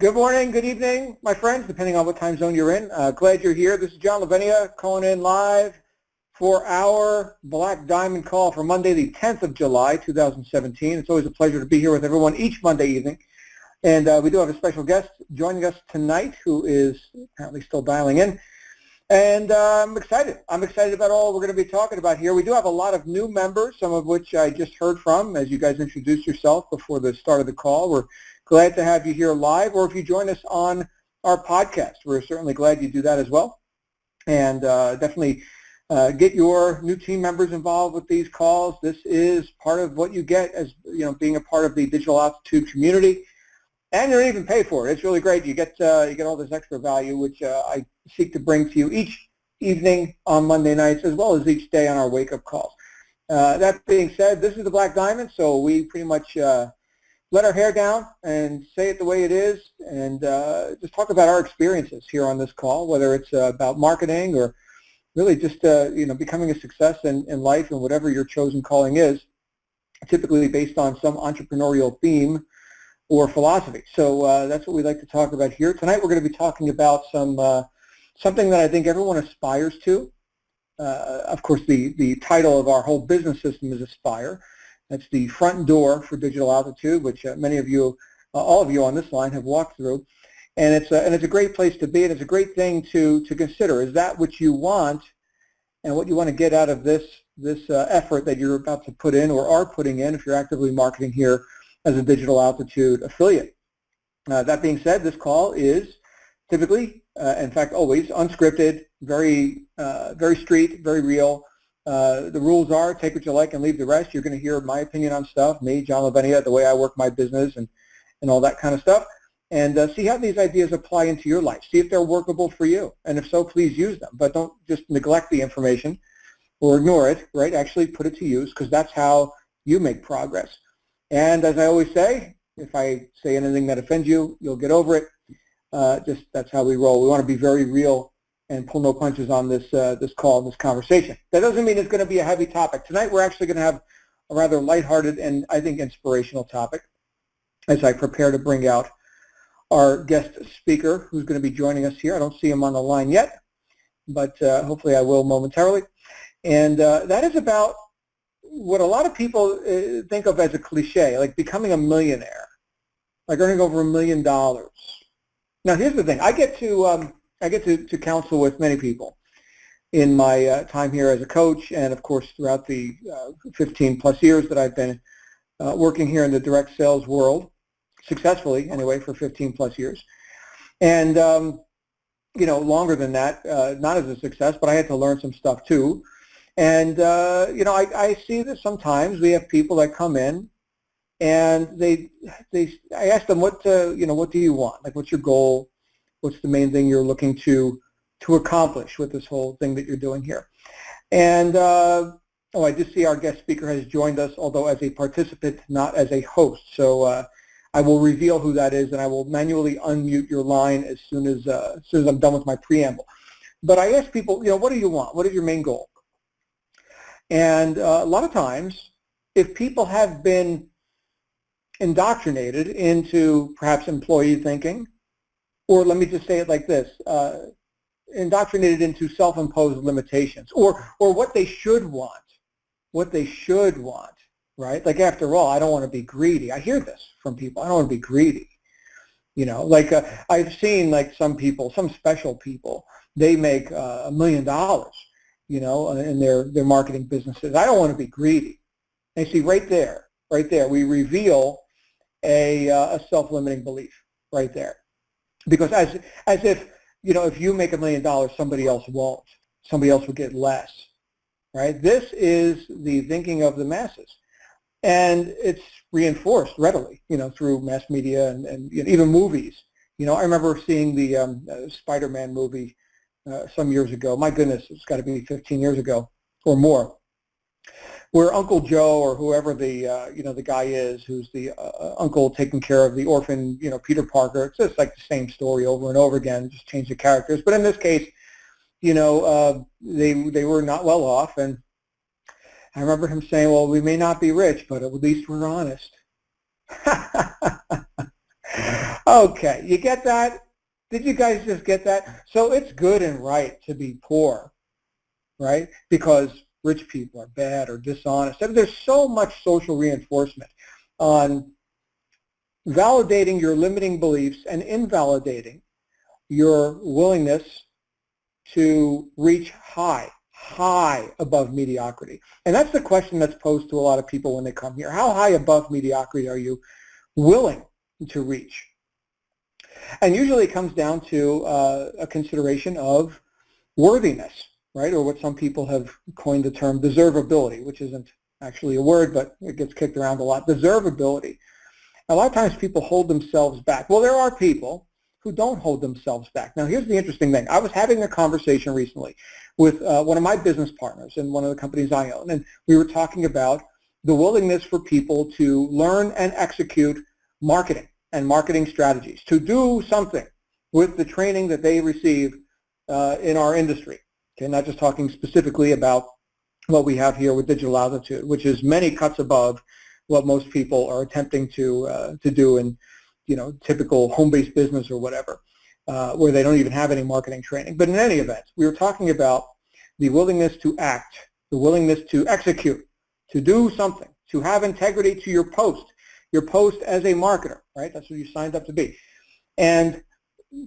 Good morning, good evening, my friends, depending on what time zone you're in. Glad you're here. This is John Lavenia calling in live for our Black Diamond call for Monday, the 10th of July, 2017. It's always a pleasure to be here with everyone each Monday evening. And we do have a special guest joining us tonight who is apparently still dialing in. And I'm excited. I'm excited about all we're going to be talking about here. We do have a lot of new members, some of which I just heard from as you guys introduced yourself before the start of the call. We're glad to have you here live, or if you join us on our podcast, we're certainly glad you do that as well. And definitely get your new team members involved with these calls. This is part of what you get as being a part of the Digital Altitude community, and you don't even pay for it. It's really great. You get all this extra value, which I seek to bring to you each evening on Monday nights, as well as each day on our wake-up calls. That being said, this is the Black Diamond, so we pretty much let our hair down and say it the way it is, and just talk about our experiences here on this call, whether it's about marketing or really just becoming a success in life and whatever your chosen calling is, typically based on some entrepreneurial theme or philosophy. So that's what we like to talk about here. Tonight we're going to be talking about something that I think everyone aspires to. Of course, the title of our whole business system is Aspire. That's the front door for Digital Altitude, which many of you, all of you on this line have walked through. And it's a great place to be, and it's a great thing to consider. Is that what you want and what you want to get out of this effort that you're about to put in or are putting in if you're actively marketing here as a Digital Altitude affiliate? That being said, this call is typically, in fact always, unscripted, very street, very real. The rules are take what you like and leave the rest. You're going to hear my opinion on stuff, me, John Lavenia, the way I work my business and all that kind of stuff, and see how these ideas apply into your life. See if they're workable for you, and if so, please use them. But don't just neglect the information or ignore it, right? Actually put it to use, because that's how you make progress. And as I always say, if I say anything that offends you, you'll get over it. Just that's how we roll. We want to be very real and pull no punches on this call, this conversation. That doesn't mean it's going to be a heavy topic. Tonight we're actually going to have a rather lighthearted and I think inspirational topic as I prepare to bring out our guest speaker who's going to be joining us here. I don't see him on the line yet, but hopefully I will momentarily. And that is about what a lot of people think of as a cliche, like becoming a millionaire, like earning over $1 million. Now here's the thing. I get to counsel with many people in my time here as a coach, and of course throughout the 15 plus years that I've been working here in the direct sales world, successfully anyway, for 15 plus years. And longer than that, not as a success, but I had to learn some stuff too. And I see that sometimes we have people that come in and I ask them what do you want? Like, what's your goal? What's the main thing you're looking to accomplish with this whole thing that you're doing here? And I just see our guest speaker has joined us, although as a participant, not as a host. So I will reveal who that is, and I will manually unmute your line as soon as I'm done with my preamble. But I ask people, what do you want? What is your main goal? And a lot of times, if people have been indoctrinated into perhaps employee thinking, or let me just say it like this, indoctrinated into self-imposed limitations, or what they should want, right? Like, after all, I don't want to be greedy. I hear this from people. I don't want to be greedy. I've seen like some people, some special people, they make $1 million, in their marketing businesses. I don't want to be greedy. And you see right there, we reveal a self-limiting belief right there. Because as if, if you make $1 million, somebody else won't. Somebody else will get less, right? This is the thinking of the masses. And it's reinforced readily, through mass media and even movies. I remember seeing the Spider-Man movie some years ago. My goodness, it's got to be 15 years ago or more, where Uncle Joe, or whoever the guy is, who's the uncle taking care of the orphan, Peter Parker. It's just like the same story over and over again, just change the characters. But in this case, they were not well off, and I remember him saying, well, we may not be rich, but at least we're honest. Okay, you get that? Did you guys just get that? So it's good and right to be poor, right? Because rich people are bad or dishonest. I mean, there's so much social reinforcement on validating your limiting beliefs and invalidating your willingness to reach high above mediocrity. And that's the question that's posed to a lot of people when they come here. How high above mediocrity are you willing to reach? And usually it comes down to a consideration of worthiness, right? Or what some people have coined the term deservability, which isn't actually a word, but it gets kicked around a lot. Deservability. A lot of times people hold themselves back. Well, there are people who don't hold themselves back. Now, here's the interesting thing. I was having a conversation recently with one of my business partners in one of the companies I own, and we were talking about the willingness for people to learn and execute marketing and marketing strategies, to do something with the training that they receive in our industry. Okay, not just talking specifically about what we have here with Digital Altitude, which is many cuts above what most people are attempting to do in, typical home-based business or whatever, where they don't even have any marketing training. But in any event, we were talking about the willingness to act, the willingness to execute, to do something, to have integrity to your post as a marketer, right? That's what you signed up to be. And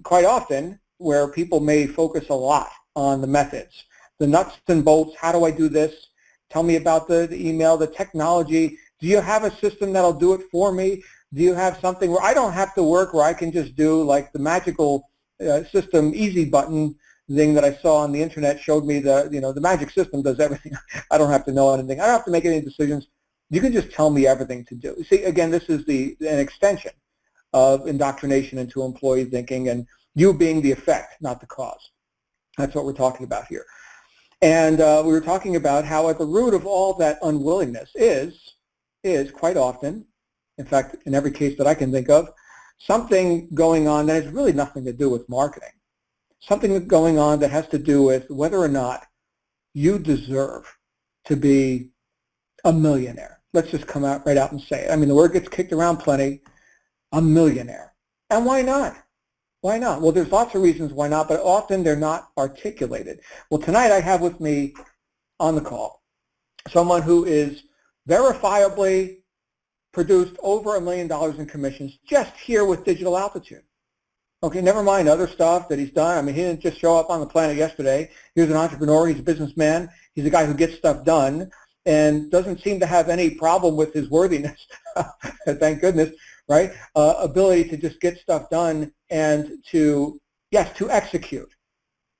quite often, where people may focus a lot on the methods, the nuts and bolts, how do I do this? Tell me about the email, the technology. Do you have a system that'll do it for me? Do you have something where I don't have to work, where I can just do like the magical system easy button thing that I saw on the internet showed me the magic system does everything. I don't have to know anything. I don't have to make any decisions. You can just tell me everything to do. See, again, this is an extension of indoctrination into employee thinking, and you being the effect, not the cause. That's what we're talking about here. And we were talking about how at the root of all that unwillingness is quite often, in fact, in every case that I can think of, something going on that has really nothing to do with marketing. Something going on that has to do with whether or not you deserve to be a millionaire. Let's just come out right out and say it. I mean, the word gets kicked around plenty, a millionaire. And why not? Why not? Well, there's lots of reasons why not, but often they're not articulated. Well, tonight I have with me on the call someone who is verifiably produced over $1 million in commissions just here with Digital Altitude. Okay, never mind other stuff that he's done. I mean, he didn't just show up on the planet yesterday. He was an entrepreneur. He's a businessman. He's a guy who gets stuff done and doesn't seem to have any problem with his worthiness, thank goodness, right? Ability to just get stuff done and to execute,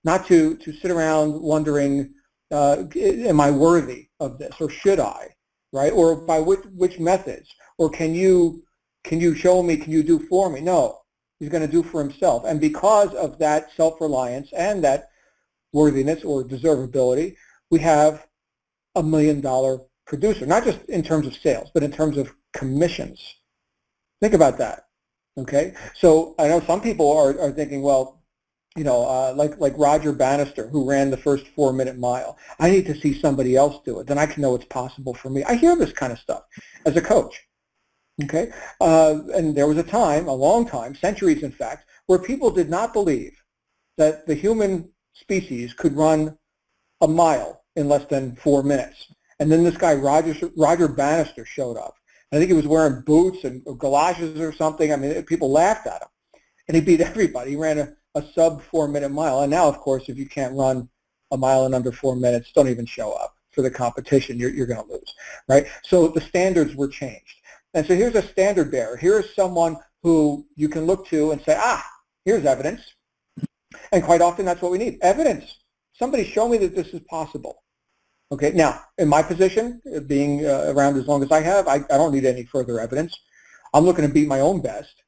not to sit around wondering, am I worthy of this, or should I, right? Or by which methods, or can you show me, can you do for me? No, he's going to do for himself. And because of that self-reliance and that worthiness or deservability, we have $1 million producer, not just in terms of sales, but in terms of commissions. Think about that, okay? So I know some people are thinking, well, like Roger Bannister, who ran the first 4-minute mile. I need to see somebody else do it. Then I can know it's possible for me. I hear this kind of stuff as a coach, okay? And there was a time, a long time, centuries in fact, where people did not believe that the human species could run a mile in less than 4 minutes. And then this guy, Roger Bannister, showed up. I think he was wearing boots and galoshes or something. I mean, people laughed at him. And he beat everybody. He ran a sub 4-minute mile. And now, of course, if you can't run a mile in under 4 minutes, don't even show up for the competition. You're going to lose, right? So the standards were changed. And so here's a standard bearer. Here's someone who you can look to and say, here's evidence. And quite often that's what we need, evidence. Somebody show me that this is possible. Okay, now, in my position, being around as long as I have, I don't need any further evidence. I'm looking to beat my own best,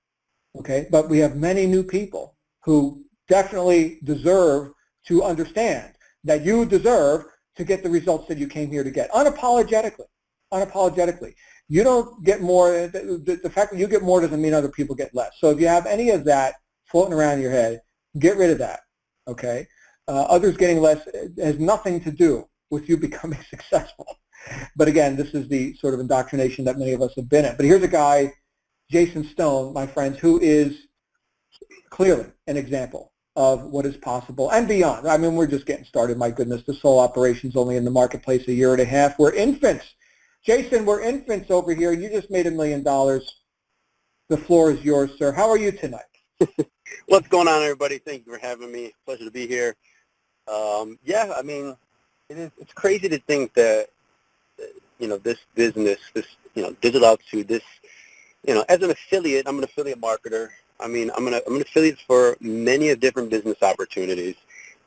okay? But we have many new people who definitely deserve to understand that you deserve to get the results that you came here to get, unapologetically. You don't get more, the fact that you get more doesn't mean other people get less. So if you have any of that floating around in your head, get rid of that, okay? Others getting less has nothing to do with you becoming successful. But again, this is the sort of indoctrination that many of us have been in. But here's a guy, Jason Stone, my friends, who is clearly an example of what is possible and beyond. I mean, we're just getting started. My goodness, the sole operation's only in the marketplace a year and a half. We're infants. Jason, we're infants over here. You just made $1 million. The floor is yours, sir. How are you tonight? What's going on, everybody? Thank you for having me. Pleasure to be here. Yeah, I mean, it's crazy to think that, this business, this, digital altitude, this, as an affiliate, I'm an affiliate marketer. I mean, I'm an affiliate for many different business opportunities,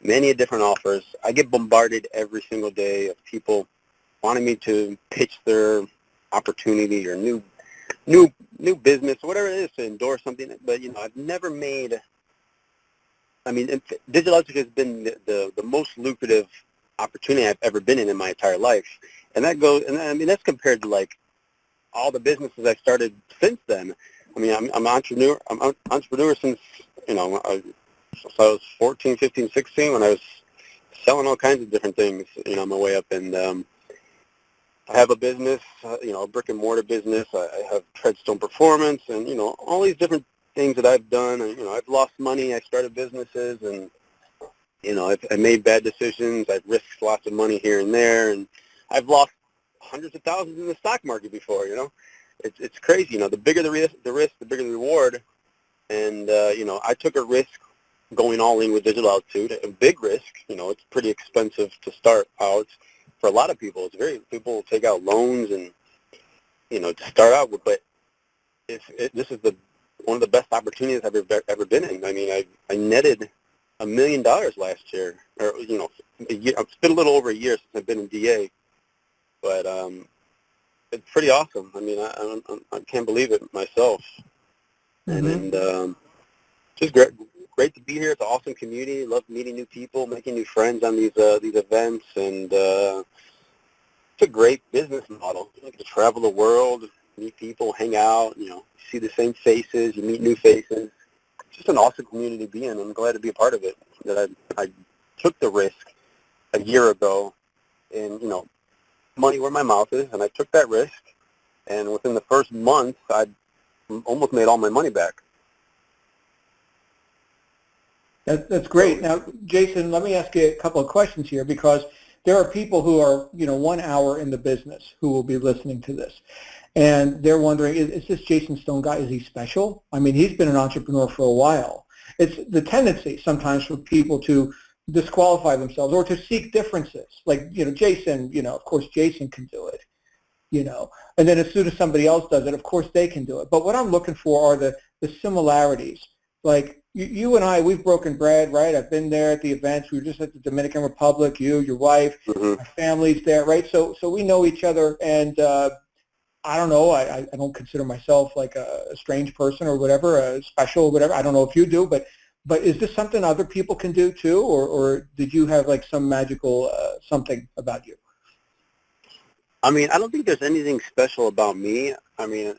many different offers. I get bombarded every single day of people wanting me to pitch their opportunity or new business or whatever it is, to endorse something. But, I've never made, digital altitude has been the most lucrative opportunity I've ever been in my entire life. And that goes, and that's compared to like all the businesses I started since then. I mean, I'm an entrepreneur. I'm an entrepreneur since, I was 14, 15, 16 when I was selling all kinds of different things, on my way up. And I have a business, a brick and mortar business. I have Treadstone Performance and, all these different things that I've done. And, I've lost money. I started businesses and, I made bad decisions. I've risked lots of money here and there. And I've lost hundreds of thousands in the stock market before, It's crazy, the bigger the risk, the bigger the reward. And, I took a risk going all in with digital altitude, a big risk. It's pretty expensive to start out for a lot of people. People will take out loans and, to start out with, but this is one of the best opportunities I've ever been in. I mean, I netted $1 million last year, or, it's been a little over a year since I've been in DA, but, it's pretty awesome. I mean, I can't believe it myself. Mm-hmm. And just great to be here. It's an awesome community. Love meeting new people, making new friends on these events, and it's a great business model. You get to travel the world, meet people, hang out. See the same faces. You meet new faces. It's just an awesome community to be in. I'm glad to be a part of it. That I took the risk a year ago, and money where my mouth is, and I took that risk, and within the first month, I almost made all my money back. That's great. Now, Jason, let me ask you a couple of questions here, because there are people who are, 1 hour in the business who will be listening to this, and they're wondering, is this Jason Stone guy, is he special? I mean, he's been an entrepreneur for a while. It's the tendency sometimes for people to disqualify themselves or to seek differences. Like, Jason, of course Jason can do it, and then as soon as somebody else does it, of course they can do it. But what I'm looking for are the similarities. Like you and I, we've broken bread, right? I've been there at the events. We were just at the Dominican Republic, you, your wife, mm-hmm. Our family's there, right? So we know each other, and I don't know, I don't consider myself like a strange person or whatever, special or whatever. I don't know if you do, but is this something other people can do too, or did you have like some magical something about you? I mean, I don't think there's anything special about me. I mean,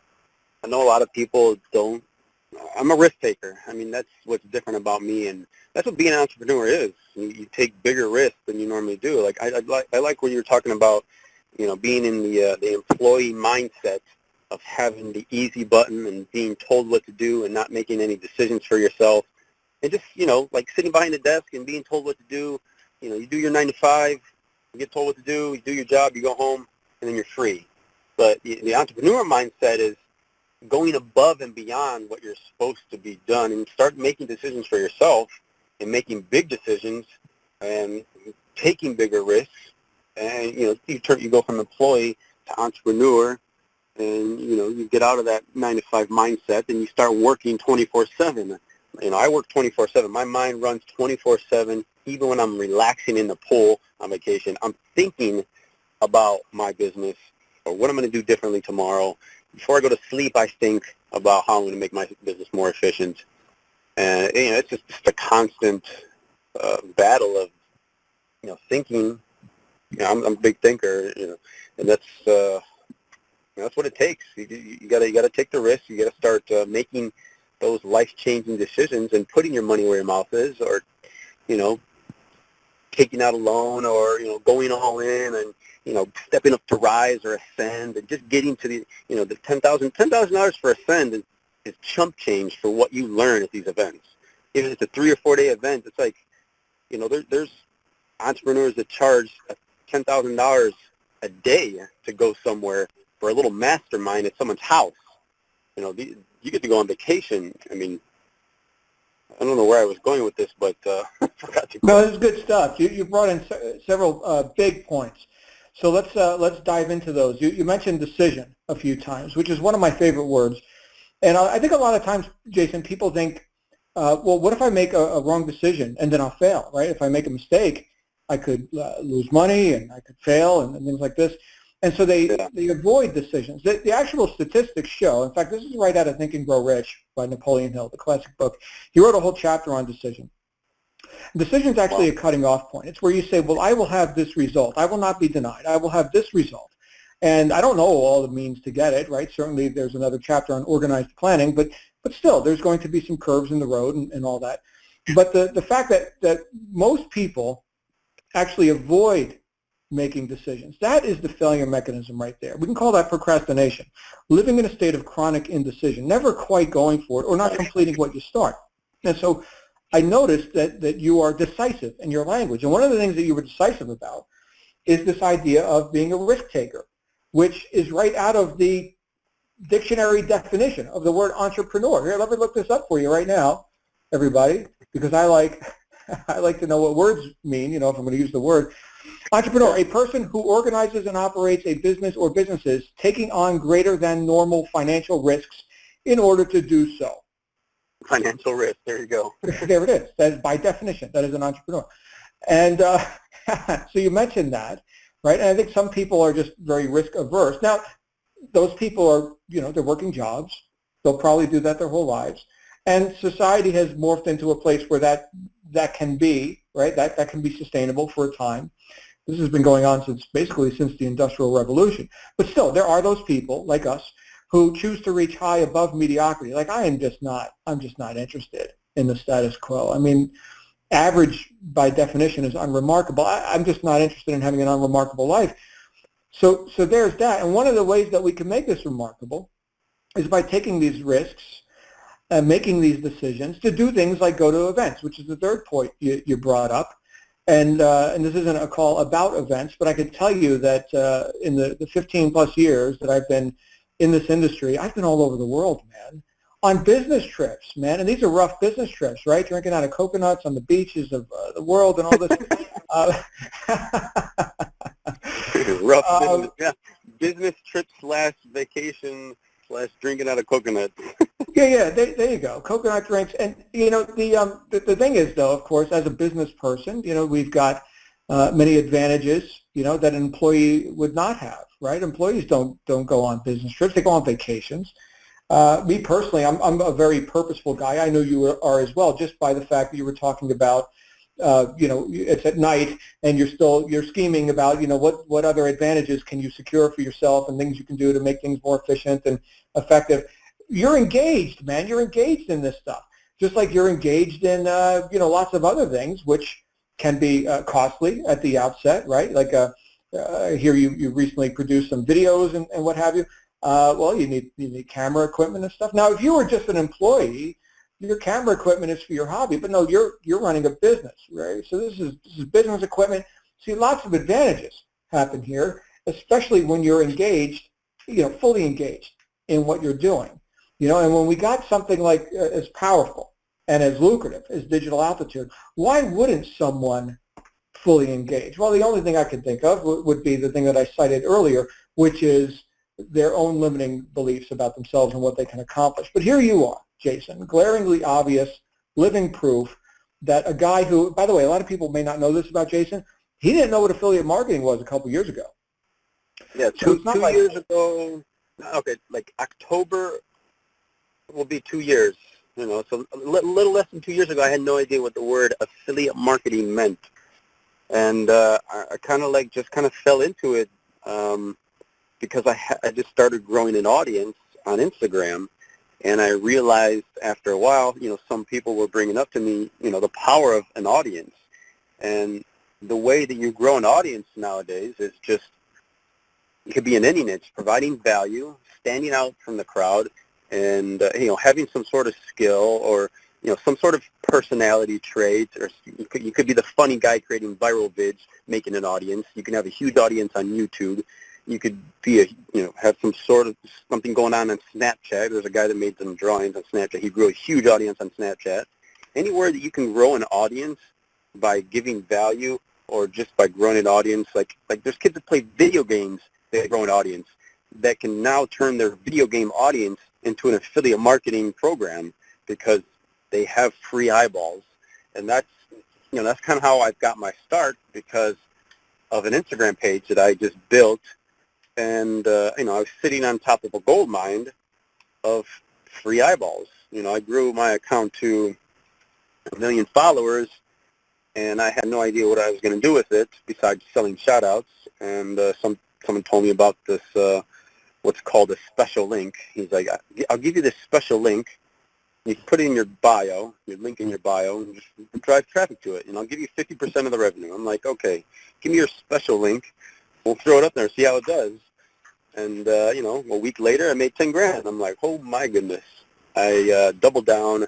I know a lot of people don't. I'm a risk taker. I mean, that's what's different about me, and that's what being an entrepreneur is. You take bigger risks than you normally do. Like I like what you were talking about, being in the employee mindset of having the easy button and being told what to do and not making any decisions for yourself. And just, like sitting behind the desk and being told what to do. You do your 9 to 5, you get told what to do, you do your job, you go home, and then you're free. But the entrepreneur mindset is going above and beyond what you're supposed to be done and start making decisions for yourself and making big decisions and taking bigger risks. And, you go from employee to entrepreneur, and, you get out of that 9 to 5 mindset and you start working 24/7. I work 24/7. My mind runs 24/7. Even when I'm relaxing in the pool on vacation, I'm thinking about my business or what I'm going to do differently tomorrow. Before I go to sleep, I think about how I'm going to make my business more efficient. And, it's just a constant battle of, thinking. I'm a big thinker, and that's what it takes. You gotta take the risk. You gotta start making those life-changing decisions and putting your money where your mouth is, or, taking out a loan, or, going all in and, stepping up to rise or ascend, and just getting to the $10,000 for ascend. And is chump change for what you learn at these events. If it's a 3 or 4 day event, it's like, there's entrepreneurs that charge $10,000 a day to go somewhere for a little mastermind at someone's house. You get to go on vacation. I mean, I don't know where I was going with this, but I forgot to. No, this is good stuff. You brought in several big points. So let's dive into those. You mentioned decision a few times, which is one of my favorite words. And I think a lot of times, Jason, people think, well, what if I make a wrong decision and then I'll fail, right? If I make a mistake, I could lose money and I could fail and things like this. And so they avoid decisions. The actual statistics show, in fact, this is right out of Think and Grow Rich by Napoleon Hill, the classic book. He wrote a whole chapter on decision. Decision is actually a cutting off point. It's where you say, well, I will have this result. I will not be denied. I will have this result. And I don't know all the means to get it, right? Certainly there's another chapter on organized planning, but still there's going to be some curves in the road and all that. But the fact that most people actually avoid making decisions, that is the failure mechanism right there. We can call that procrastination, living in a state of chronic indecision, never quite going for it or not completing what you start. And so I noticed that you are decisive in your language. And one of the things that you were decisive about is this idea of being a risk taker, which is right out of the dictionary definition of the word entrepreneur. Here, let me look this up for you right now, everybody, because I like to know what words mean, if I'm going to use the word. Entrepreneur, a person who organizes and operates a business or businesses taking on greater than normal financial risks in order to do so. Financial risk, there you go. There it is. That is by definition. That is an entrepreneur. And so you mentioned that, right? And I think some people are just very risk averse. Now, those people are, they're working jobs. They'll probably do that their whole lives. And society has morphed into a place where that can be, right? That can be sustainable for a time. This has been going on since the Industrial Revolution. But still, there are those people like us who choose to reach high above mediocrity. Like I'm just not interested in the status quo. I mean, average by definition is unremarkable. I'm just not interested in having an unremarkable life. So there's that. And one of the ways that we can make this remarkable is by taking these risks and making these decisions to do things like go to events, which is the third point you brought up. And this isn't a call about events, but I can tell you that in the 15 plus years that I've been in this industry, I've been all over the world, man, on business trips, man. And these are rough business trips, right? Drinking out of coconuts on the beaches of the world and all this. Rough business, yeah. Business trip / vacation / drinking out of coconuts. Yeah, there you go. Coconut drinks. And, the thing is, though, of course, as a business person, we've got many advantages, that an employee would not have, right? Employees don't go on business trips. They go on vacations. Me personally, I'm a very purposeful guy. I know you are as well, just by the fact that you were talking about, it's at night and you're scheming about, what other advantages can you secure for yourself and things you can do to make things more efficient and effective. You're engaged, man. You're engaged in this stuff, just like you're engaged in, lots of other things, which can be costly at the outset, right? Like I hear you recently produced some videos and what have you. Well, you need camera equipment and stuff. Now, if you were just an employee, your camera equipment is for your hobby, but no, you're running a business, right? So this is business equipment. See, lots of advantages happen here, especially when you're engaged, fully engaged in what you're doing. And when we got something like as powerful and as lucrative as digital altitude, why wouldn't someone fully engage? Well, the only thing I could think of would be the thing that I cited earlier, which is their own limiting beliefs about themselves and what they can accomplish. But here you are, Jason, glaringly obvious, living proof that a guy who, by the way, a lot of people may not know this about Jason, he didn't know what affiliate marketing was a couple years ago. Yeah, two years ago, okay, like October will be 2 years. So a little less than 2 years ago, I had no idea what the word affiliate marketing meant. And I kind of fell into it because I just started growing an audience on Instagram. And I realized after a while, some people were bringing up to me, the power of an audience. And the way that you grow an audience nowadays is just, it could be in any niche, providing value, standing out from the crowd, And, having some sort of skill or, some sort of personality trait, or you could be the funny guy creating viral vids, making an audience. You can have a huge audience on YouTube. You could be have some sort of something going on Snapchat. There's a guy that made some drawings on Snapchat. He grew a huge audience on Snapchat. Anywhere that you can grow an audience by giving value or just by growing an audience, like there's kids that play video games that grow an audience that can now turn their video game audience into an affiliate marketing program because they have free eyeballs. And that's kind of how I've got my start, because of an Instagram page that I just built. And, I was sitting on top of a gold mine of free eyeballs. I grew my account to 1 million followers, and I had no idea what I was going to do with it besides selling shout-outs. And someone told me about this, what's called a special link. He's like, I'll give you this special link. You put it in your bio, your link in your bio, and just drive traffic to it, and I'll give you 50% of the revenue. I'm like, okay, give me your special link. We'll throw it up there and see how it does. And, a week later, I made 10 grand. I'm like, oh, my goodness. I doubled down.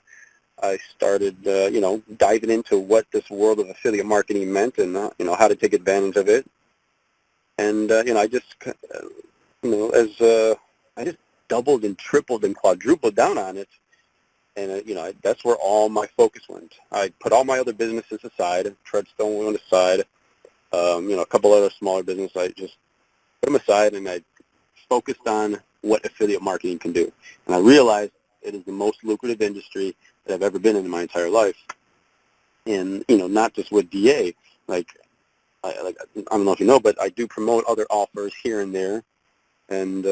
I started, diving into what this world of affiliate marketing meant and, how to take advantage of it. And, I just, I just doubled and tripled and quadrupled down on it. And, that's where all my focus went. I put all my other businesses aside, Treadstone went aside, a couple other smaller businesses. I just put them aside, and I focused on what affiliate marketing can do. And I realized it is the most lucrative industry that I've ever been in my entire life. And, not just with DA. I don't know if you know, but I do promote other offers here and there. And,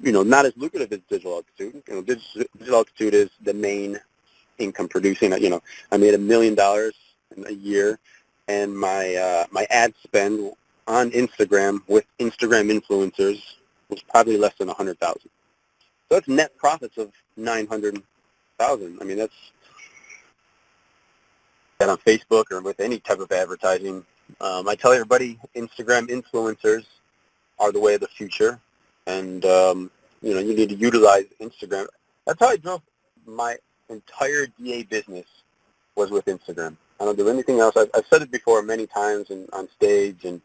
not as lucrative as Digital Altitude. Digital Altitude is the main income producing. I made $1 million in a year, and my ad spend on Instagram with Instagram influencers was probably less than $100,000. So that's net profits of $900,000. I mean, that's on Facebook or with any type of advertising. I tell everybody, Instagram influencers are the way of the future. And, you need to utilize Instagram. That's how I drove my entire DA business, was with Instagram. I don't do anything else. I've said it before many times on stage, and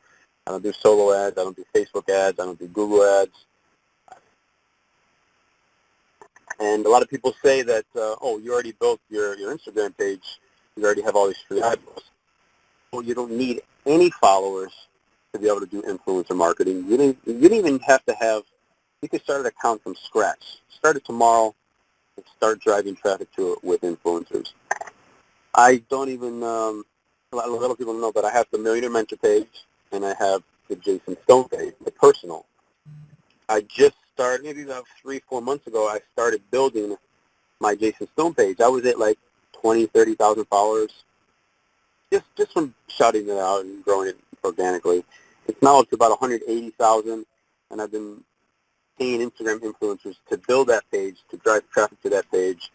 I don't do solo ads. I don't do Facebook ads. I don't do Google ads. And a lot of people say that, you already built your Instagram page. You already have all these free eyeballs. Well, you don't need any followers to be able to do influencer marketing. You didn't even have to have, you can start an account from scratch. Start it tomorrow and start driving traffic to it with influencers. I don't even, a lot of people know, but I have the Millionaire Mentor page, and I have the Jason Stone page, the personal. I just started, maybe about 3-4 months ago, I started building my Jason Stone page. I was at like 20,000, 30,000 followers, just from shouting it out and growing it organically. It's now up to about 180,000, and I've been paying Instagram influencers to build that page, to drive traffic to that page.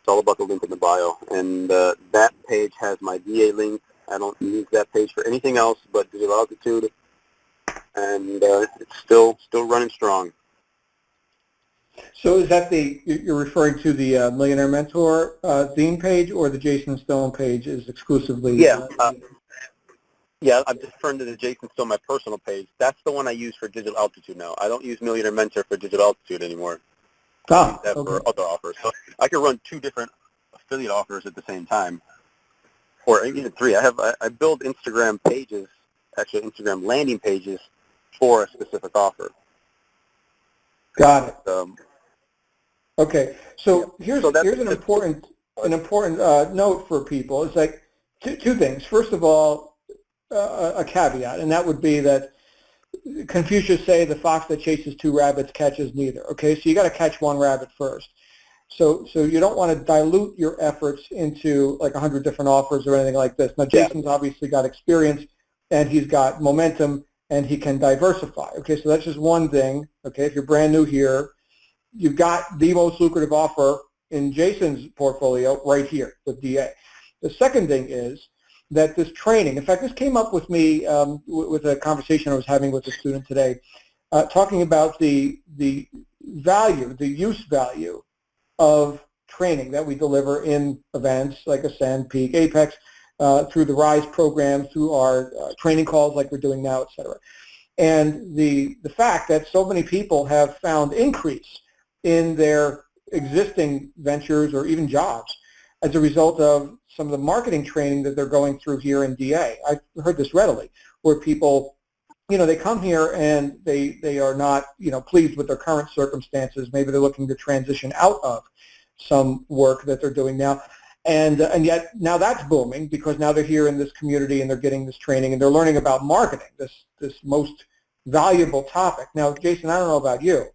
It's all about the link in the bio, and that page has my VA link. I don't use that page for anything else but Digital Altitude, and it's still running strong. So is that you're referring to the Millionaire Mentor theme page, or the Jason Stone page is exclusively? Yeah. Yeah, I'm just referring to the Jason Stone, my personal page. That's the one I use for Digital Altitude now. I don't use Millionaire Mentor for Digital Altitude anymore. I use that for other offers. So I can run 2 different affiliate offers at the same time, or even 3. I build Instagram pages, actually Instagram landing pages, for a specific offer. Got it. Okay, so here's an important note for people. It's like two things. First of all, a caveat, and that would be that Confucius say the fox that chases 2 rabbits catches neither. Okay, so you got to catch 1 rabbit first. So you don't want to dilute your efforts into like 100 different offers or anything like this. Now, Jason's obviously got experience, and he's got momentum, and he can diversify. Okay, so that's just one thing. Okay, if you're brand new here, you've got the most lucrative offer in Jason's portfolio right here with DA. The second thing is that this training, in fact, this came up with me with a conversation I was having with a student today, talking about the value, the use value of training that we deliver in events like Ascend, Peak, Apex, through the RISE program, through our training calls like we're doing now, et cetera. And the fact that so many people have found increase in their existing ventures or even jobs as a result of some of the marketing training that they're going through here in DA. I've heard this readily, where people, they come here and they are not, pleased with their current circumstances. Maybe they're looking to transition out of some work that they're doing now. And yet now that's booming because now they're here in this community and they're getting this training and they're learning about marketing, this most valuable topic. Now, Jason, I don't know about you,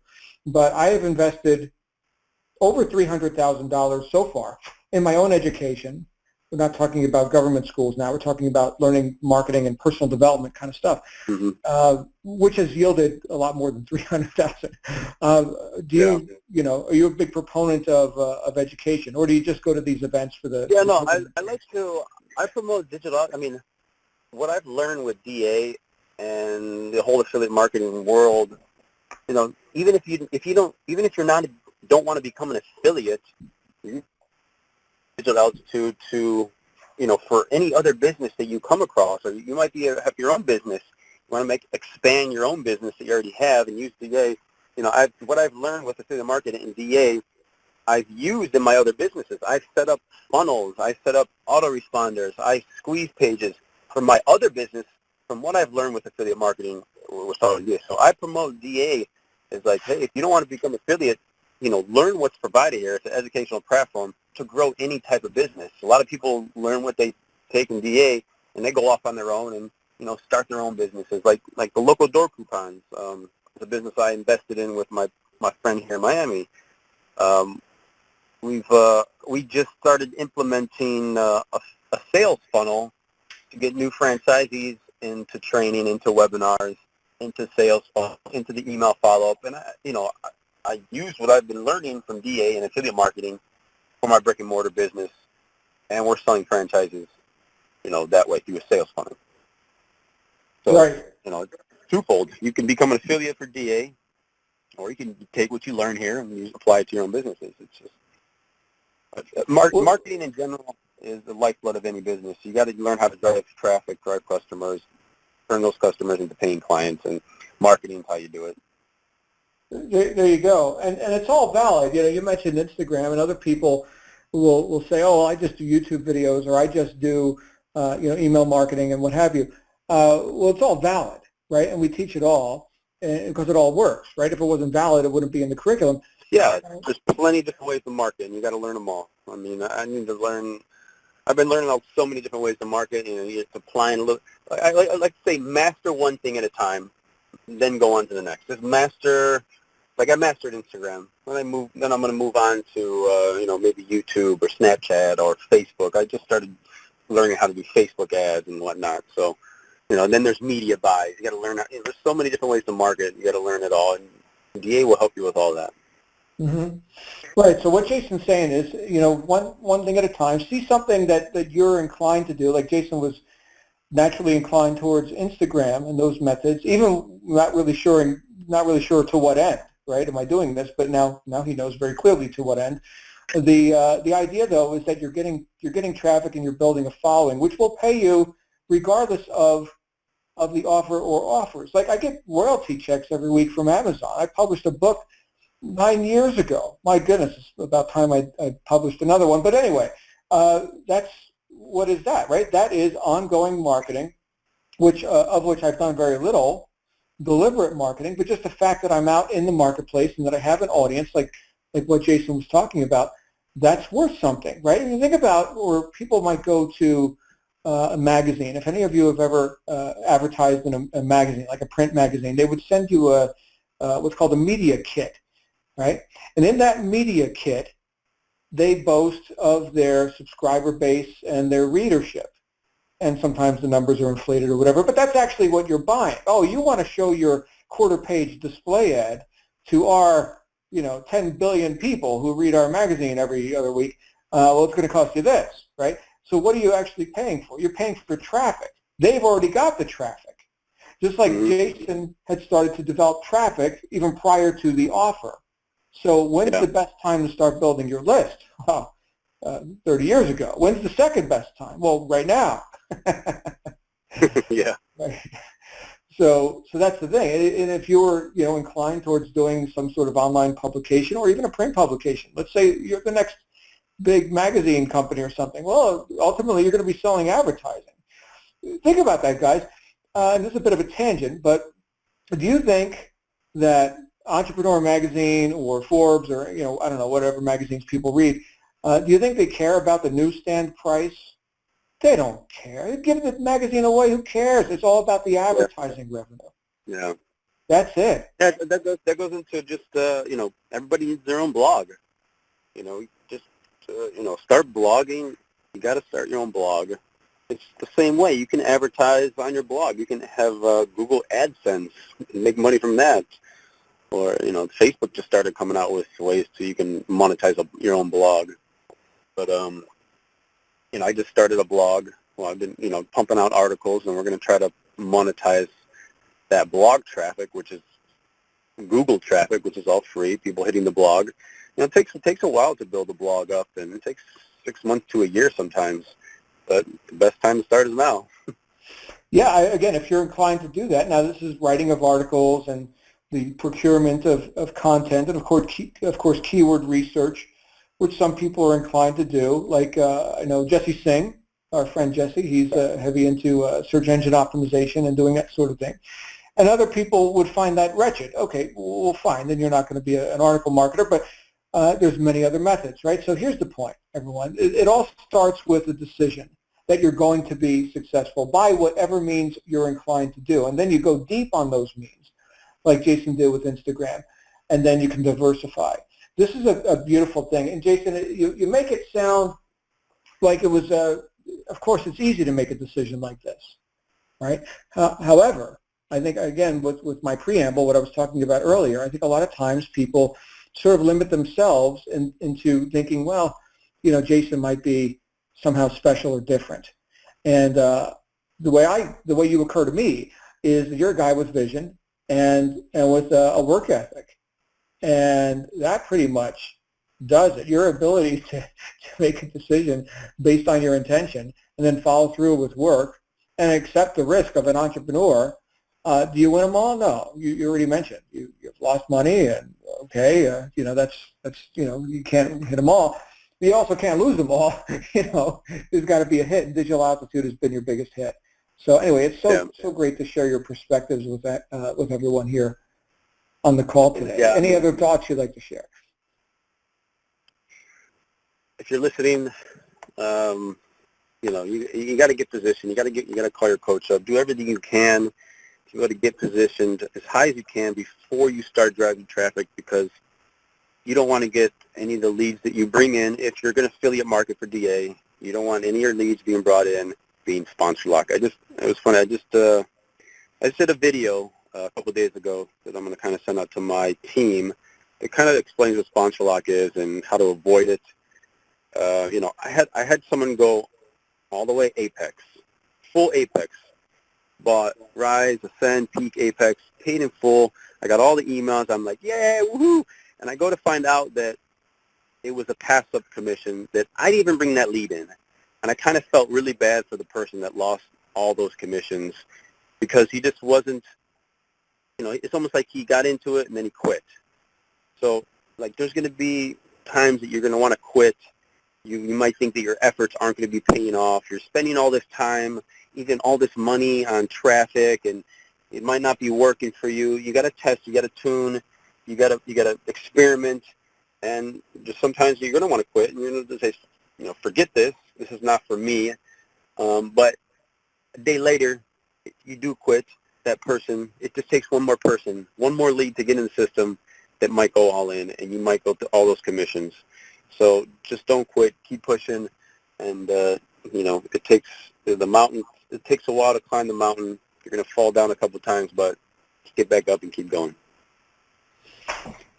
but I have invested over $300,000 so far in my own education. We're not talking about government schools now. We're talking about learning marketing and personal development kind of stuff, which has yielded a lot more than $300,000. Are you a big proponent of education, or do you just go to these events for the? Yeah, no, I promote digital. I mean, what I've learned with DA and the whole affiliate marketing world, even if you don't want to become an affiliate, digital altitude to, for any other business that you come across, or you might have your own business, you want to expand your own business that you already have and use DA. What I've learned with affiliate marketing and DA, I've used in my other businesses. I've set up funnels. I set up autoresponders. I squeeze pages from my other business from what I've learned with affiliate marketing with all of this. So I promote DA as like, hey, if you don't want to become affiliate, learn what's provided here. It's an educational platform to grow any type of business. A lot of people learn what they take in DA, and they go off on their own and, start their own businesses, like the local door coupons. It's a business I invested in with my friend here in Miami. We just started implementing a sales funnel to get new franchisees into training, into webinars, into sales, into the email follow-up. And, I use what I've been learning from DA and affiliate marketing for my brick-and-mortar business, and we're selling franchises, that way through a sales funnel. So, right. It's twofold. You can become an affiliate for DA, or you can take what you learn here and apply it to your own businesses. It's just marketing in general is the lifeblood of any business. You got to learn how to drive traffic, drive customers, turn those customers into paying clients, and marketing is how you do it. There you go, and it's all valid. You mentioned Instagram, and other people will say, "Oh, I just do YouTube videos, or I just do email marketing and what have you." Well, it's all valid, right? And we teach it all because it all works, right? If it wasn't valid, it wouldn't be in the curriculum. Yeah, there's plenty of different ways to market, and you got to learn them all. I mean, I need to learn. I've been learning so many different ways to market. You're applying a little. I like to say, master one thing at a time, then go on to the next. Just master. Like I mastered Instagram. Then I'm going to move on to maybe YouTube or Snapchat or Facebook. I just started learning how to do Facebook ads and whatnot. So, then there's media buys. You got to learn how. There's so many different ways to market. You got to learn it all, and DA will help you with all that. Mm-hmm. Right. So what Jason's saying is, one thing at a time. See something that you're inclined to do. Like Jason was naturally inclined towards Instagram and those methods, even not really sure to what end. Right? Am I doing this? But now he knows very clearly to what end. The idea though is that you're getting traffic and you're building a following, which will pay you regardless of the offer or offers. Like I get royalty checks every week from Amazon. I published a book 9 years ago. My goodness, it's about time I published another one. But anyway, what is that, right? That is ongoing marketing, of which I've done very little. Deliberate marketing, but just the fact that I'm out in the marketplace and that I have an audience, like what Jason was talking about, that's worth something, right? And you think about, or people might go to a magazine. If any of you have ever advertised in a magazine, like a print magazine, they would send you what's called a media kit, right? And in that media kit, they boast of their subscriber base and their readership. And sometimes the numbers are inflated or whatever, but that's actually what you're buying. Oh, you want to show your quarter-page display ad to our, 10 billion people who read our magazine every other week. Well, it's going to cost you this, right? So what are you actually paying for? You're paying for traffic. They've already got the traffic. Just like Jason had started to develop traffic even prior to the offer. So when's Yeah. the best time to start building your list? Well, 30 years ago. When's the second best time? Well, right now. Yeah. Right. So that's the thing. And if you're, inclined towards doing some sort of online publication or even a print publication, let's say you're the next big magazine company or something, well, ultimately you're going to be selling advertising. Think about that, guys. And this is a bit of a tangent, but do you think that Entrepreneur Magazine or Forbes or, I don't know, whatever magazines people read, do you think they care about the newsstand price? They don't care. Give the magazine away. Who cares? It's all about the advertising revenue. Yeah. That's it. Yeah, that goes into just, everybody needs their own blog. Just, start blogging. You got to start your own blog. It's the same way. You can advertise on your blog. You can have Google AdSense and make money from that. Or, Facebook just started coming out with ways so you can monetize your own blog. But, I just started a blog. Well, I've been, pumping out articles, and we're going to try to monetize that blog traffic, which is Google traffic, which is all free, people hitting the blog. It takes a while to build a blog up, and it takes 6 months to a year sometimes. But the best time to start is now. Yeah, again, if you're inclined to do that, now this is writing of articles and the procurement of content, and of course keyword research, which some people are inclined to do. Like I know Jesse Singh, our friend Jesse, he's heavy into search engine optimization and doing that sort of thing. And other people would find that wretched. Okay, well, fine, then you're not going to be an article marketer, but there's many other methods, right? So here's the point, everyone. It all starts with a decision that you're going to be successful by whatever means you're inclined to do. And then you go deep on those means, like Jason did with Instagram, and then you can diversify. This is a beautiful thing. And Jason, you make it sound like it was, of course, it's easy to make a decision like this, right? However, I think, again, with my preamble, what I was talking about earlier, I think a lot of times people sort of limit themselves into thinking, well, Jason might be somehow special or different. And the way you occur to me is that you're a guy with vision and with a work ethic. And that pretty much does it. Your ability to make a decision based on your intention and then follow through with work and accept the risk of an entrepreneur. Do you win them all? No. You already mentioned you've lost money, and okay, that's you can't hit them all. You also can't lose them all. There's got to be a hit, and Digital Altitude has been your biggest hit. So anyway, it's so great to share your perspectives with that with everyone here on the call today. Yeah. Any other thoughts you'd like to share? If you're listening, you got to get positioned. You got to call your coach up. Do everything you can to go to get positioned as high as you can before you start driving traffic, because you don't want to get any of the leads that you bring in. If you're going to affiliate market for DA, you don't want any of your leads being brought in being sponsor lock. It was funny. I did a video a couple of days ago that I'm going to kind of send out to my team. It kind of explains what sponsor lock is and how to avoid it. I had someone go all the way Apex, full Apex, bought Rise, Ascend, Peak, Apex, paid in full. I got all the emails. I'm like, yeah, woohoo! And I go to find out that it was a pass-up commission, that I didn't even bring that lead in. And I kind of felt really bad for the person that lost all those commissions, because he just wasn't, it's almost like he got into it and then he quit. So, there's going to be times that you're going to want to quit. You might think that your efforts aren't going to be paying off. You're spending all this time, even all this money on traffic, and it might not be working for you. You got to test. You got to tune. You got to experiment. And just sometimes you're going to want to quit, and you're going to say, forget this. This is not for me. But a day later, if you do quit, that person, it just takes one more person, one more lead to get in the system that might go all in, and you might go to all those commissions. So just don't quit. Keep pushing. And, it takes the mountain. It takes a while to climb the mountain. You're going to fall down a couple of times, but get back up and keep going.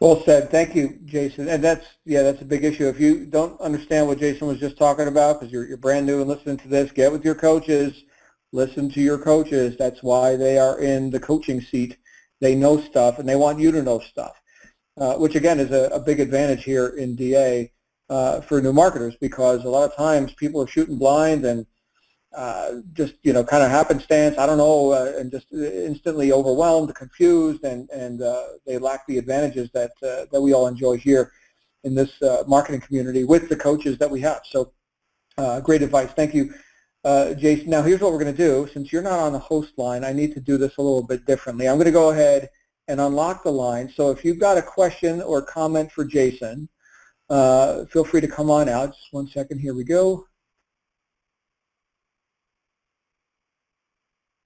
Well said. Thank you, Jason. And that's a big issue. If you don't understand what Jason was just talking about, because you're brand new and listening to this, get with your coaches. Listen to your coaches. That's why they are in the coaching seat. They know stuff, and they want you to know stuff. which again is a big advantage here in DA for new marketers, because a lot of times people are shooting blind and just kind of happenstance, I don't know, and just instantly overwhelmed, confused, and they lack the advantages that we all enjoy here in this marketing community with the coaches that we have. So great advice. Thank you, Jason. Now here's what we're going to do. Since you're not on the host line, I need to do this a little bit differently. I'm going to go ahead and unlock the line. So if you've got a question or comment for Jason, feel free to come on out. Just 1 second. Here we go.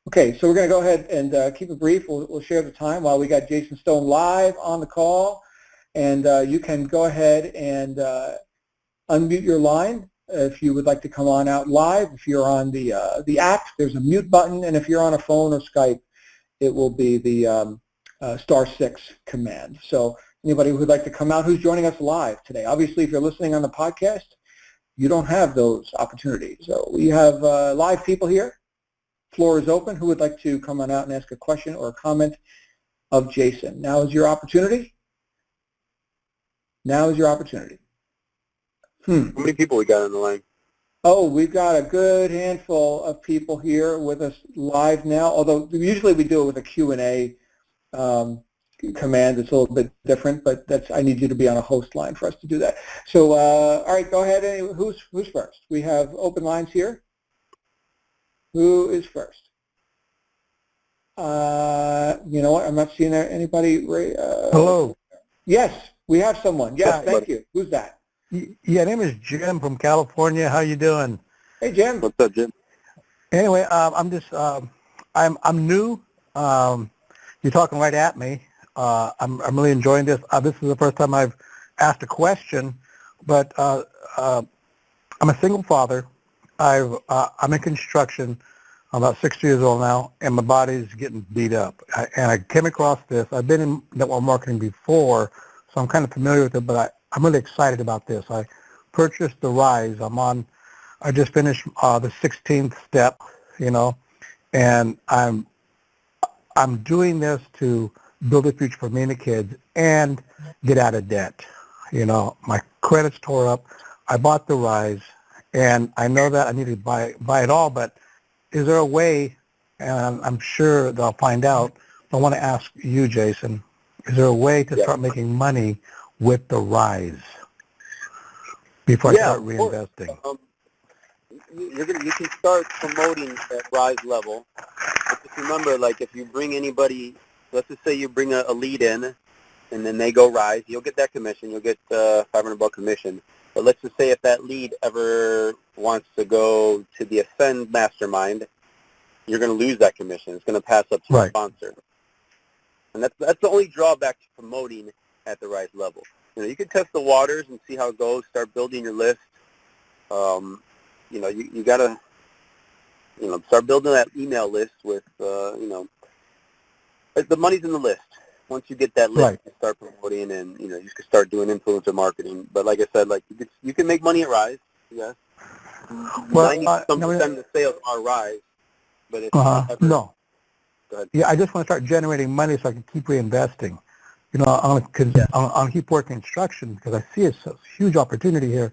Okay, so we're going to go ahead and keep it brief. We'll share the time while we got Jason Stone live on the call. And you can go ahead and unmute your line if you would like to come on out live. If you're on the app, there's a mute button. And if you're on a phone or Skype, it will be the *6 command. So anybody who would like to come out who's joining us live today. Obviously, if you're listening on the podcast, you don't have those opportunities. So we have live people here. Floor is open. Who would like to come on out and ask a question or a comment of Jason? Now is your opportunity. Now is your opportunity. How many people we got on the line? Oh, we've got a good handful of people here with us live now, although usually we do it with a Q&A command. It's a little bit different, but I need you to be on a host line for us to do that. So, all right, go ahead. Who's first? We have open lines here. Who is first? You know what? I'm not seeing anybody. Hello. Yes, we have someone. Yes, thank you. Who's that? Yeah, name is Jim from California. How you doing? Hey, Jim. What's up, Jim? Anyway, I'm just I'm new. You're talking right at me. I'm really enjoying this. This is the first time I've asked a question, but I'm a single father. I'm in construction. I'm about 60 years old now, and my body's getting beat up. And I came across this. I've been in network marketing before, so I'm kind of familiar with it, but I'm really excited about this. I purchased the Rise. I just finished the 16th step, and I'm doing this to build a future for me and the kids and get out of debt. My credit's tore up. I bought the Rise, and I know that I need to buy it all, but is there a way, and I'm sure that I'll find out, I want to ask you, Jason, is there a way to start making money with the Rise before I start reinvesting? You can start promoting at Rise level. But just remember, if you bring anybody, let's just say you bring a lead in, and then they go Rise, you'll get that commission. You'll get $500 commission. But let's just say if that lead ever wants to go to the Ascend Mastermind, you're going to lose that commission. It's going to pass up to the sponsor. And that's the only drawback to promoting at the Rise level. You can test the waters and see how it goes. Start building your list. You got to, start building that email list with, the money's in the list. Once you get that list, you start promoting, and you can start doing influencer marketing. But like I said, you can make money at Rise. Yes, 90% of the sales are Rise. But it's no. Go ahead. Yeah, I just want to start generating money so I can keep reinvesting. I'm gonna keep working construction because I see it's a huge opportunity here.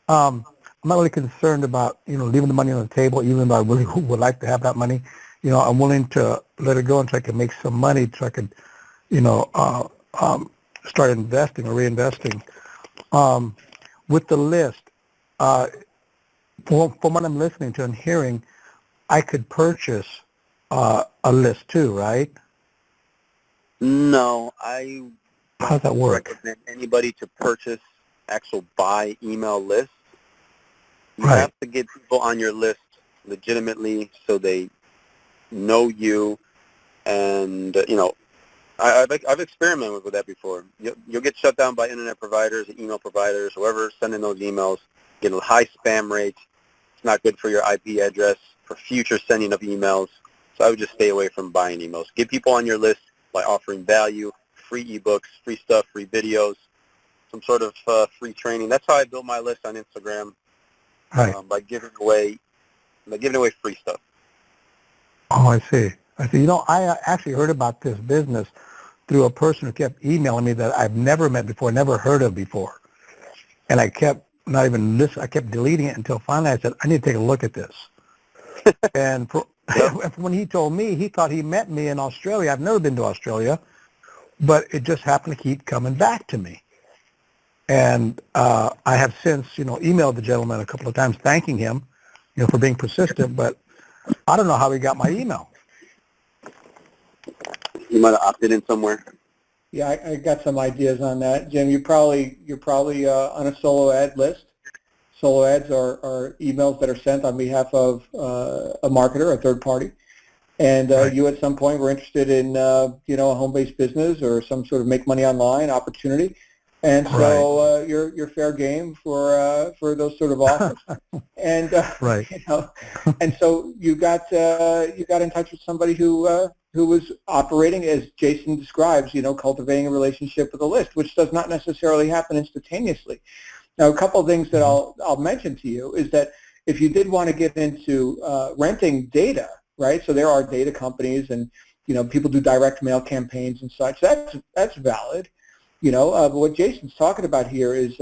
I'm not really concerned about leaving the money on the table, even though I really would like to have that money. I'm willing to let it go until I can make some money, so I could start investing or reinvesting. With the list, from what I'm listening to and hearing, I could purchase a list too, right? No, How does that work? recommend anybody to purchase actual buy email lists. You Right. have to get people on your list legitimately so they know you, and I've experimented with that before. You'll get shut down by internet providers, email providers, whoever's sending those emails. Get a high spam rate. It's not good for your IP address for future sending of emails. So I would just stay away from buying emails. Get people on your list by offering value, free ebooks, free stuff, free videos, some sort of free training. That's how I built my list on Instagram, by giving away free stuff. Oh, I see. I actually heard about this business through a person who kept emailing me that I've never met before, never heard of before. And I kept not even I kept deleting it until finally I said, I need to take a look at this. And when he told me, he thought he met me in Australia. I've never been to Australia, but it just happened to keep coming back to me. And I have since, emailed the gentleman a couple of times thanking him, for being persistent, but I don't know how he got my email. You might have opted in somewhere. Yeah, I got some ideas on that, Jim. You're probably on a solo ad list. Solo ads are emails that are sent on behalf of a marketer, a third party, and Right. you at some point were interested in a home-based business or some sort of make money online opportunity, and so you're fair game for those sort of offers. And Right. and so you got in touch with somebody who was operating as Jason describes, cultivating a relationship with a list, which does not necessarily happen instantaneously. Now, a couple of things that I'll mention to you is that if you did want to get into renting data, right? So there are data companies, and people do direct mail campaigns and such. That's valid, But what Jason's talking about here is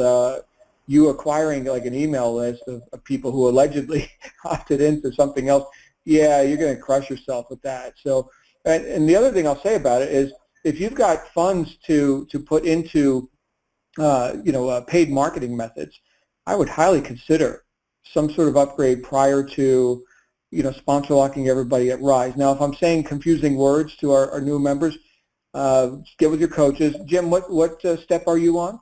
you acquiring like an email list of people who allegedly opted into something else. Yeah, you're going to crush yourself with that. So, and the other thing I'll say about it is if you've got funds to put into paid marketing methods, I would highly consider some sort of upgrade prior to, sponsor locking everybody at Rise. Now, if I'm saying confusing words to our new members, get with your coaches. Jim, what step are you on?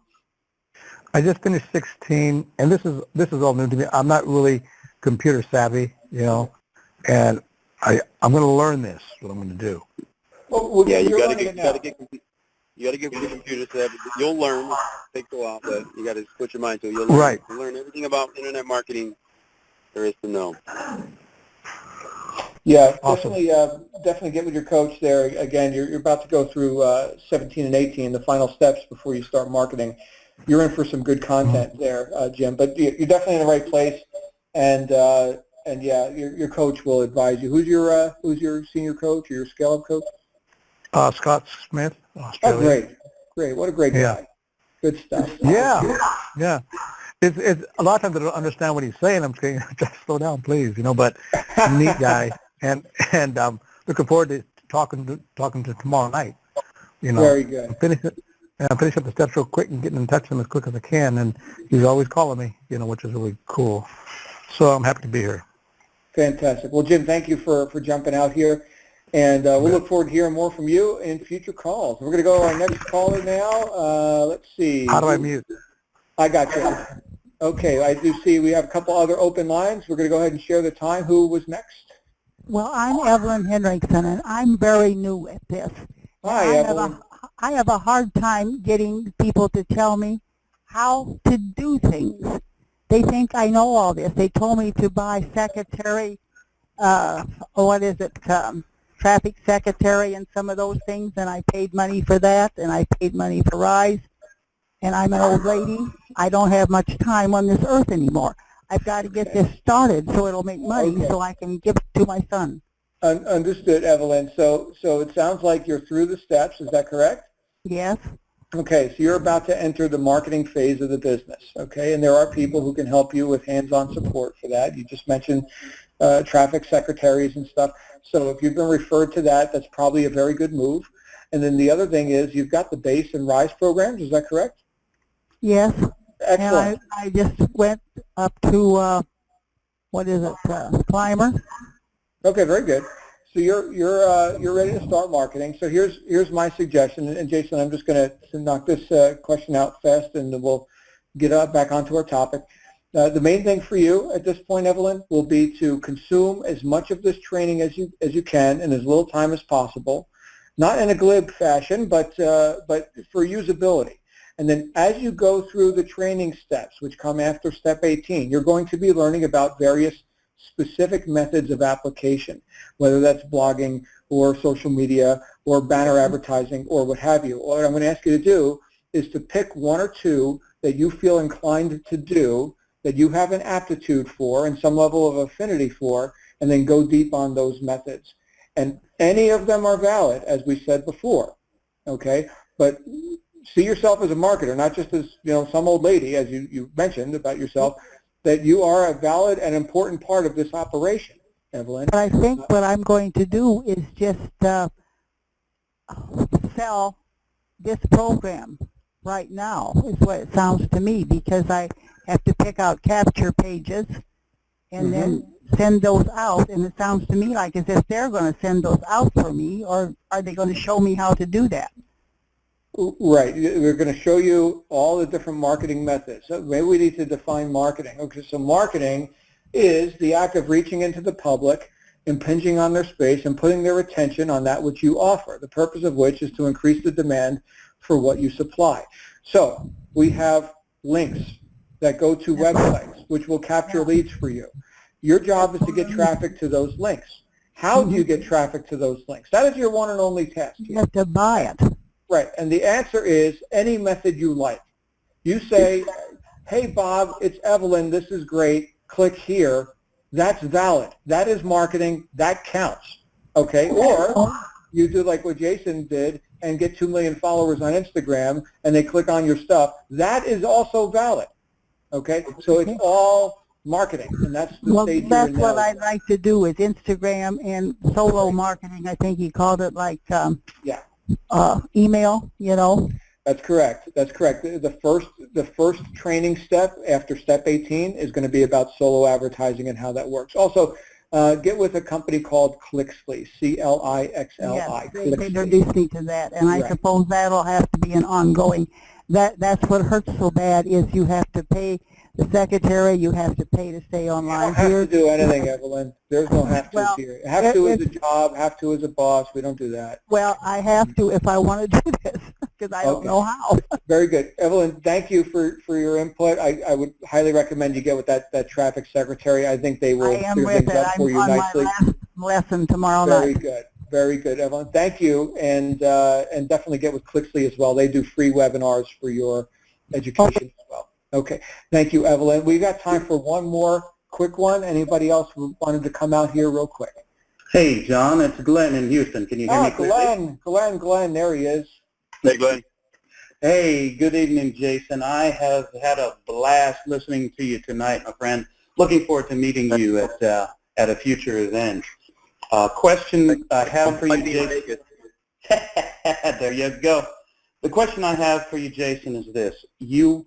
I just finished 16, and this is all new to me. I'm not really computer savvy, and I'm going to learn this. What I'm going to do. Well, yeah, you got to get with the computer savvy. You'll learn. It takes a while, but you got to put your mind to it. You'll learn. Right. You'll learn everything about internet marketing there is to know. Yeah, Awesome. definitely get with your coach there. Again, you're about to go through 17 and 18, the final steps before you start marketing. You're in for some good content there, Jim. But you're definitely in the right place, and yeah, your coach will advise you. Who's your senior coach or your scale-up coach? Scott Smith, Oh, Australia. great. What a great Yeah. guy. Good stuff. Yeah. It's a lot of times I don't understand what he's saying. I'm saying, just slow down, please, But neat guy, and looking forward to talking to tomorrow night. Very good. Finish up the steps real quick and getting in touch with him as quick as I can. And he's always calling me, which is really cool. So I'm happy to be here. Fantastic. Well, Jim, thank you for jumping out here. And we'll look forward to hearing more from you in future calls. We're going to go to our next caller now. Let's see. How do I mute? I got you. Okay, I do see we have a couple other open lines. We're going to go ahead and share the time. Who was next? Well, I'm Evelyn Henriksen, and I'm very new at this. Hi, Evelyn. I have a hard time getting people to tell me how to do things. They think I know all this. They told me to buy secretary, traffic secretary and some of those things, and I paid money for that, and I paid money for Rise. And I'm an old lady. I don't have much time on this earth anymore. I've got to get this started so it'll make money so I can give it to my son. Understood, Evelyn. So it sounds like you're through the steps. Is that correct? Yes. Okay, so you're about to enter the marketing phase of the business, okay? And there are people who can help you with hands-on support for that. You just mentioned traffic secretaries and stuff. So if you've been referred to that, that's probably a very good move. And then the other thing is you've got the base and Rise programs. Is that correct? Yes. Excellent. And I just went up to, Climber. Okay, very good. So you're ready to start marketing. So here's my suggestion. And Jason, I'm just going to knock this question out fast, and then we'll get back onto our topic. The main thing for you at this point, Evelyn, will be to consume as much of this training as you can in as little time as possible, not in a glib fashion, but for usability. And then as you go through the training steps, which come after step 18, you're going to be learning about various specific methods of application, whether that's blogging or social media or banner advertising or what have you. What I'm going to ask you to do is to pick one or two that you feel inclined to do, that you have an aptitude for and some level of affinity for, and then go deep on those methods. And any of them are valid, as we said before. okay? But see yourself as a marketer, not just as, some old lady, as you mentioned about yourself, that you are a valid and important part of this operation, Evelyn. But I think what I'm going to do is just sell this program right now, is what it sounds to me, because I have to pick out capture pages and then send those out, and it sounds to me like as if they're going to send those out for me, or are they going to show me how to do that? Right. We're going to show you all the different marketing methods. So maybe we need to define marketing. Okay, so marketing is the act of reaching into the public, impinging on their space, and putting their attention on that which you offer, the purpose of which is to increase the demand for what you supply. So we have links that go to websites, which will capture leads for you. Your job is to get traffic to those links. How do you get traffic to those links? That is your one and only task. You have to buy it. Right, and the answer is any method you like. You say, hey, Bob, it's Evelyn, this is great, click here. That's valid. That is marketing. That counts, okay? Or you do like what Jason did and get 2 million followers on Instagram and they click on your stuff. That is also valid, okay? So it's all marketing, and that's the stage you're in now. What I'd like to do is Instagram and solo marketing. I think he called it like email, That's correct. That's correct. The first training step after step 18 is going to be about solo advertising and how that works. Also, get with a company called Clixly, Clixli. Yes, they introduced me to that, and I suppose that'll have to be an ongoing. That's what hurts so bad is you have to pay the secretary, you have to pay to stay online. You don't have to do anything, Evelyn. There's no have to here. Have to is a job, have to is a boss. We don't do that. Well, I have to if I want to do this, because I don't know how. Very good. Evelyn, thank you for your input. I would highly recommend you get with that traffic secretary. I think they will clear things up for you nicely. I'm on my last lesson tomorrow night. Very good. Very good, Evelyn. Thank you, and definitely get with Clixly as well. They do free webinars for your education as well. Okay. Thank you, Evelyn. We've got time for one more quick one. Anybody else who wanted to come out here real quick? Hey, John. It's Glenn in Houston. Can you hear me clearly? Glenn. There he is. Hey, Glenn. Hey, good evening, Jason. I have had a blast listening to you tonight, my friend. Looking forward to meeting you at a future event. Question I have for you, Jason. There you go. The question I have for you, Jason, is this. You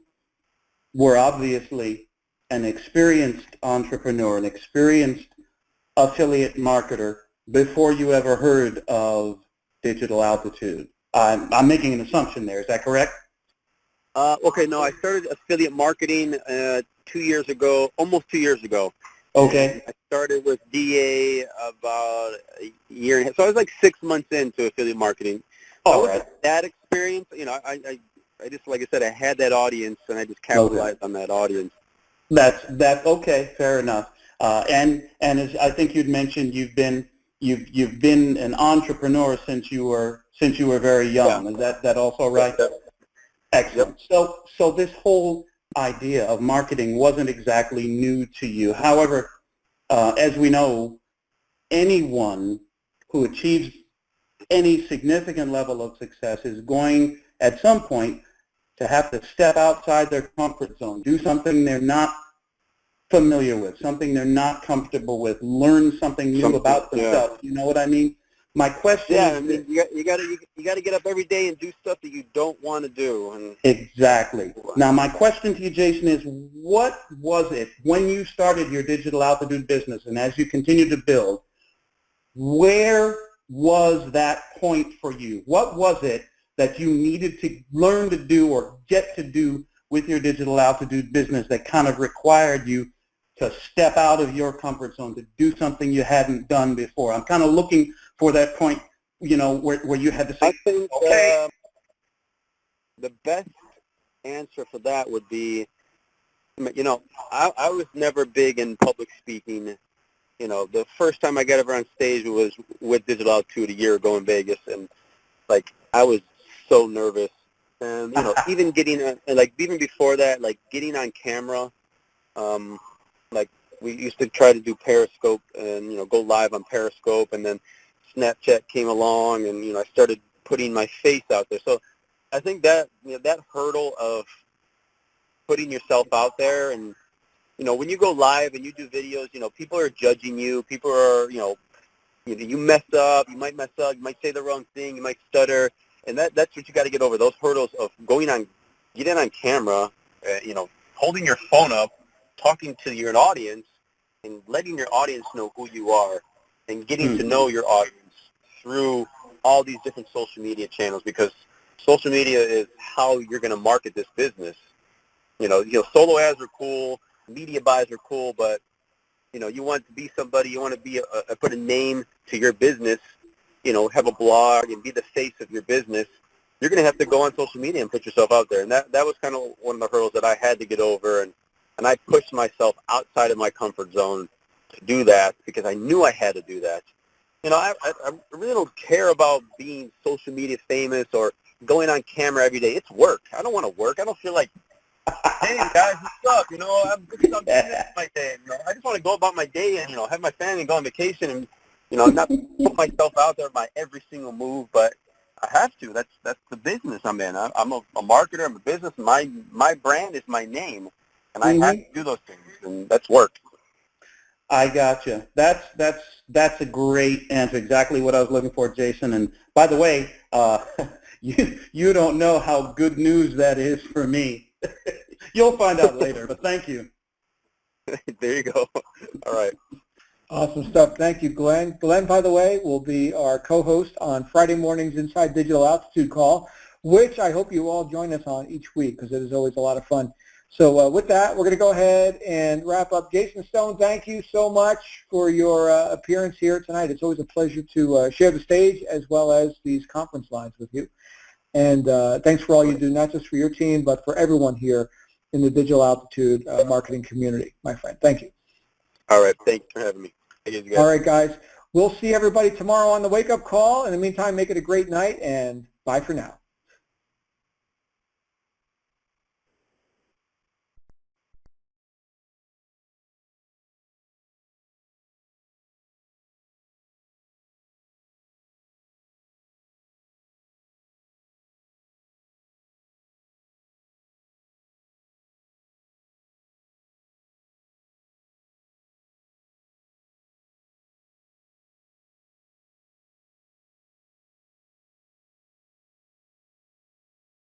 were obviously an experienced entrepreneur, an experienced affiliate marketer before you ever heard of Digital Altitude. I'm making an assumption there. Is that correct? Okay, no, I started affiliate marketing 2 years ago, almost 2 years ago. Okay. I started with DA about a year and a half. So I was like 6 months into affiliate marketing. All right. That experience, I just, like I said, I had that audience, and I just capitalized on that audience. That's okay. Fair enough. And as I think you'd mentioned, you've been an entrepreneur since you were very young. Yeah. Is that also right? Yep. Excellent. Yep. So this whole idea of marketing wasn't exactly new to you. However, as we know, anyone who achieves any significant level of success is going at some point to have to step outside their comfort zone, do something they're not familiar with, something they're not comfortable with, learn something new about themselves. You know what I mean? My question is, you got to get up every day and do stuff that you don't want to do. And exactly. Now, my question to you, Jason, is what was it when you started your Digital Altitude business, and as you continue to build, where was that point for you? What was it that you needed to learn to do or get to do with your Digital Altitude business that kind of required you to step out of your comfort zone, to do something you hadn't done before? I'm kind of looking for that point, where you had to say, I think, okay. The best answer for that would be, I was never big in public speaking. The first time I got ever on stage was with Digital Altitude a year ago in Vegas, and I was so nervous. And even even before that, getting on camera, we used to try to do Periscope and go live on Periscope, and then Snapchat came along, and I started putting my face out there. So I think that, that hurdle of putting yourself out there, and, when you go live and you do videos, people are judging you. People are, you mess up, you might say the wrong thing, you might stutter, and that's what you got to get over, those hurdles of getting on camera, holding your phone up, talking to your audience, and letting your audience know who you are, and getting to know your audience through all these different social media channels, because social media is how you're going to market this business. Solo ads are cool, media buys are cool, but you want to be somebody, you want to be put a name to your business, have a blog and be the face of your business. You're going to have to go on social media and put yourself out there. And that was kind of one of the hurdles that I had to get over. And I pushed myself outside of my comfort zone to do that, because I knew I had to do that. I really don't care about being social media famous or going on camera every day. It's work. I don't want to work. I don't feel like, hey, guys, what's up? I'm doing my day. I just want to go about my day and, have my family and go on vacation and, not put myself out there by every single move, but I have to. That's the business I'm in. I'm a marketer. I'm a business. My brand is my name, and I have to do those things, and that's work. I gotcha. That's a great answer. Exactly what I was looking for, Jason. And by the way, you don't know how good news that is for me. You'll find out later, but thank you. There you go. All right. Awesome stuff. Thank you, Glenn. Glenn, by the way, will be our co-host on Friday morning's Inside Digital Altitude Call, which I hope you all join us on each week, because it is always a lot of fun. So with that, we're going to go ahead and wrap up. Jason Stone, thank you so much for your appearance here tonight. It's always a pleasure to share the stage as well as these conference lines with you. And thanks for all you do, not just for your team, but for everyone here in the Digital Altitude marketing community, my friend. Thank you. All right. Thanks for having me. All right, guys. We'll see everybody tomorrow on the wake-up call. In the meantime, make it a great night, and bye for now.